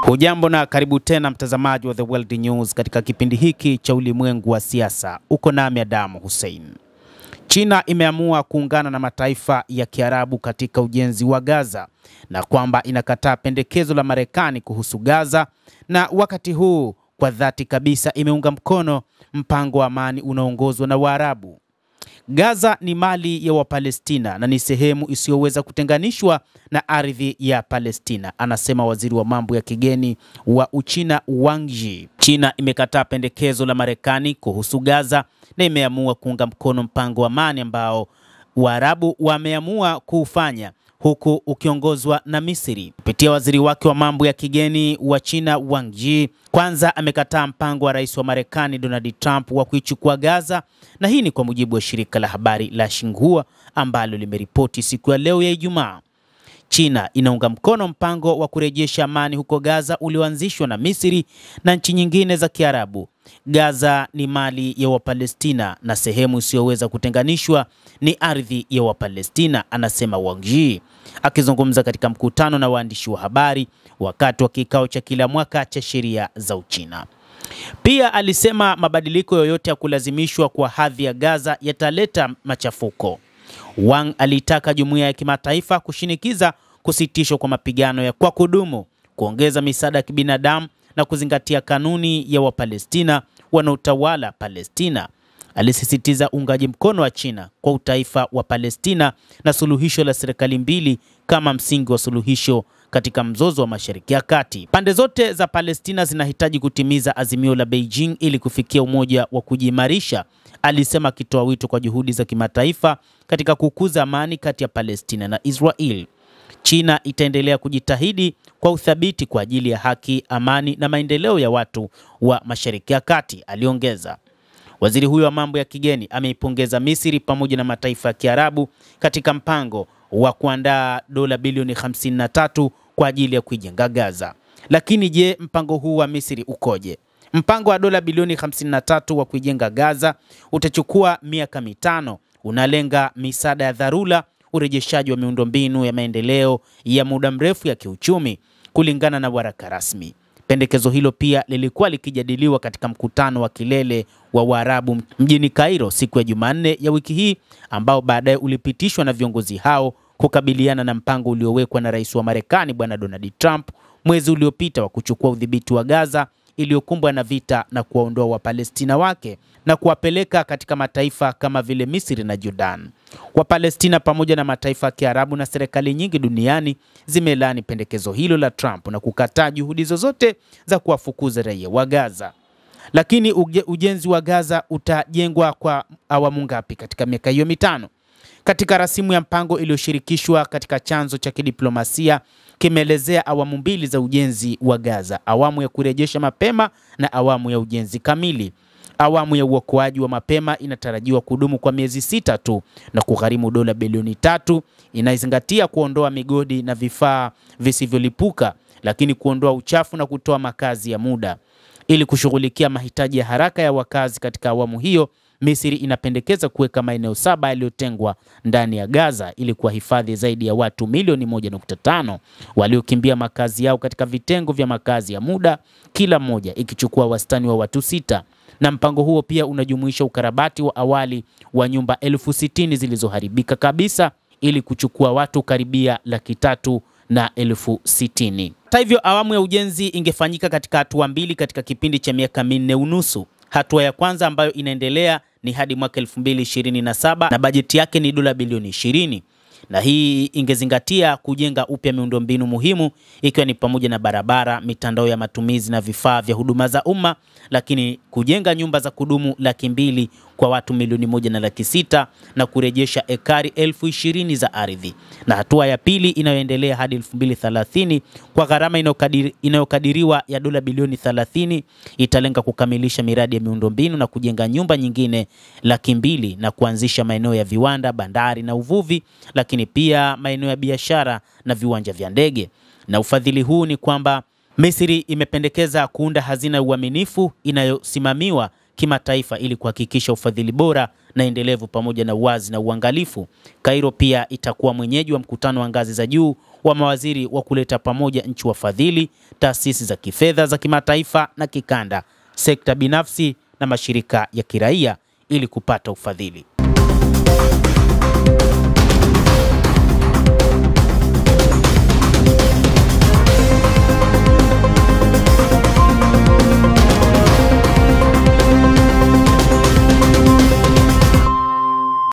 Hujambo na karibu tena mtazamaji wa The World News katika kipindi hiki cha ulimwengu wa siasa. Uko nami Adamu Hussein. China imeamua kuungana na mataifa ya Kiarabu katika ujenzi wa Gaza na kwamba inakataa pendekezo la Marekani kuhusu Gaza, na wakati huu kwa dhati kabisa imeunga mkono mpango wa amani unaoongozwa na Waarabu. Gaza ni mali ya Wapalestina na ni sehemu isiyoweza kutenganishwa na ardhi ya Palestina, anasema waziri wa mambo ya kigeni wa Uchina Wang Yi. China imekataa pendekezo la Marekani kuhusu Gaza na imeamua kuunga mkono mpango wa amani ambao Waarabu wameamua kuufanya, huku ukiongozwa na Misri. Kupitia waziri wake wa mambo ya kigeni wa China Wang Yi, kwanza amekataa mpango wa rais wa Marekani Donald Trump wa kuichukua Gaza, na hii ni kwa mujibu wa shirika la habari la Xinhua ambalo limeripoti siku ya leo ya Ijumaa. China inaunga mkono mpango wa kurejesha amani huko Gaza ulioanzishwa na Misri na nchi nyingine za Kiarabu. Gaza ni mali ya Wapalestina na sehemu isiyoweza kutenganishwa ni ardhi ya Wapalestina, anasema Wang Yi akizungumza katika mkutano na waandishi wa habari wakati wa kikao cha kila mwaka cha sheria za Uchina. Pia alisema mabadiliko yoyote ya kulazimishwa kwa hadhi ya Gaza yataleta machafuko. Wang alitaka jumuiya ya kimataifa kushinikiza kusitishwa kwa mapigano ya kwa kudumu, kuongeza misaada ya kibinadamu na kuzingatia kanuni ya Wapalestina wanaotawala Palestina. Alisisitiza uungaji mkono wa China kwa utaifa wa Palestina na suluhisho la serikali mbili kama msingi wa suluhisho katika mzozo wa Mashariki ya Kati. Pande zote za Palestina zinahitaji kutimiza azimio la Beijing ili kufikia umoja wa kujiimarisha, alisema, akitoa wito kwa juhudi za kimataifa katika kukuza amani kati ya Palestina na Israel. China itaendelea kujitahidi kwa uthabiti kwa ajili ya haki, amani na maendeleo ya watu wa Mashariki ya Kati, aliongeza. Waziri huyo wa mambo ya kigeni ameipongeza Misri pamoja na mataifa ya Kiarabu katika mpango wa kuandaa dola bilioni 53 kwa ajili ya kuijenga Gaza. Lakini je, mpango huu wa Misri ukoje? Mpango wa dola bilioni 53 wa kuijenga Gaza utachukua miaka 5. Unalenga misaada ya dharura, urejeshaji wa miundombinu ya maendeleo ya muda mrefu ya kiuchumi, kulingana na waraka rasmi. Pendekezo hilo pia lilikuwa likijadiliwa katika mkutano wa kilele wa Waarabu mjini Cairo siku ya Jumanne ya wiki hii, ambao baadaye ulipitishwa na viongozi hao kukabiliana na mpango uliowekwa na rais wa Marekani Bwana Donald Trump mwezi uliopita wa kuchukua udhibiti wa Gaza iliyokumbwa na vita na kuwaondoa Wapalestina wake na kuwapeleka katika mataifa kama vile Misri na Jordan. Wapalestina pamoja na mataifa ya Kiarabu na serikali nyingi duniani zimelaani pendekezo hilo la Trump na kukataa juhudi zozote za kuwafukuza raia wa Gaza. Lakini ujenzi wa Gaza utajengwa kwa awamu ngapi katika miaka hiyo 5? Katika rasimu ya mpango iliyoshirikishwa katika chanzo cha kidiplomasia kimeelezea awamu 2 za ujenzi wa Gaza: awamu ya kurejesha mapema na awamu ya ujenzi kamili. Awamu ya uokoaji wa mapema inatarajiwa kudumu kwa miezi 6 tu na kugharimu dola bilioni 3. Inazingatia kuondoa migodi na vifaa visivyolipuka, lakini kuondoa uchafu na kutoa makazi ya muda. Ili kushughulikia mahitaji ya haraka ya wakazi katika awamu hiyo, Misri inapendekeza kuweka maeneo 7 yaliyotengwa ndani ya Gaza ili kuwahifadhi zaidi ya watu milioni 1.5 waliokimbia makazi yao katika vitengo vya makazi ya muda, kila moja ikichukua wastani wa watu 6. Na mpango huo pia unajumuisha ukarabati wa awali wa nyumba 60,000 zilizoharibika kabisa ili kuchukua watu karibia 360,000. Hata hivyo, awamu ya ujenzi ingefanyika katika hatua 2 katika kipindi cha miaka 4.5. Hatua ya kwanza ambayo inaendelea ni hadi mwaka 2027 na bajeti yake ni dola bilioni 20. Na hii ingezingatia kujenga upya miundombinu muhimu ikiwa ni pamoja na barabara, mitandao ya matumizi na vifaa vya huduma za umma, lakini kujenga nyumba za kudumu 200,000 kwa watu milioni 1.6 na kurejesha ekari 20,000 za ardhi. Na hatua ya pili inayoendelea hadi 2030 kwa gharama inayokadiriwa ya dola bilioni 30 italenga kukamilisha miradi ya miundombinu na kujenga nyumba nyingine 200,000 na kuanzisha maeneo ya viwanda, bandari na uvuvi, lakini pia maeneo ya biashara na viwanja vya ndege. Na ufadhili huu ni kwamba Misri imependekeza kuunda hazina ya uaminifu inayosimamiwa kimataifa ili kuhakikisha ufadhili bora na endelevu pamoja na uwazi na uangalifu. Cairo pia itakuwa mwenyeji wa mkutano wa ngazi za juu wa mawaziri wa kuleta pamoja nchi wafadhili, taasisi za kifedha za kimataifa na kikanda, sekta binafsi na mashirika ya kiraia ili kupata ufadhili.